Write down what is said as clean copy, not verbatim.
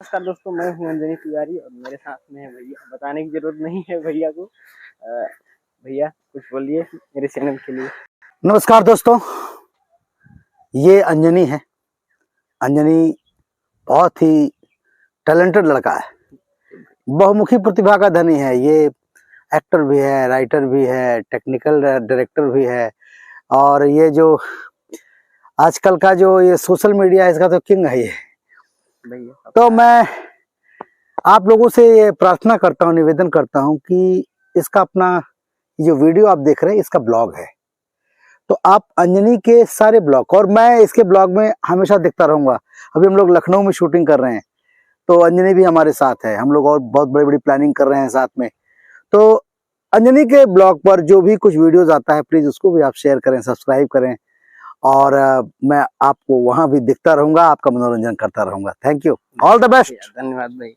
नमस्कार दोस्तों, मैं हूं अंजनी तिवारी और मेरे साथ में है भैया। बताने की जरूरत नहीं है भैया को। भैया कुछ बोलिए मेरे चैनल के लिए। नमस्कार दोस्तों, ये अंजनी है। अंजनी बहुत ही टैलेंटेड लड़का है, बहुमुखी प्रतिभा का धनी है। ये एक्टर भी है, राइटर भी है, टेक्निकल डायरेक्टर भी है और ये जो आजकल का जो ये सोशल मीडिया है इसका तो किंग है ये भैया तो मैं आप लोगों से ये प्रार्थना करता हूँ, निवेदन करता हूँ कि इसका अपना जो वीडियो आप देख रहे हैं इसका ब्लॉग है, तो आप अंजनी के सारे ब्लॉग, और मैं इसके ब्लॉग में हमेशा दिखता रहूंगा। अभी हम लोग लखनऊ में शूटिंग कर रहे हैं तो अंजनी भी हमारे साथ है। हम लोग और बहुत बड़ी बड़ी प्लानिंग कर रहे हैं साथ में। तो अंजनी के ब्लॉग पर जो भी कुछ वीडियोस आता है प्लीज उसको भी आप शेयर करें, सब्सक्राइब करें और मैं आपको वहां भी दिखता रहूंगा, आपका मनोरंजन करता रहूंगा। Thank you, all the best. धन्यवाद भाई।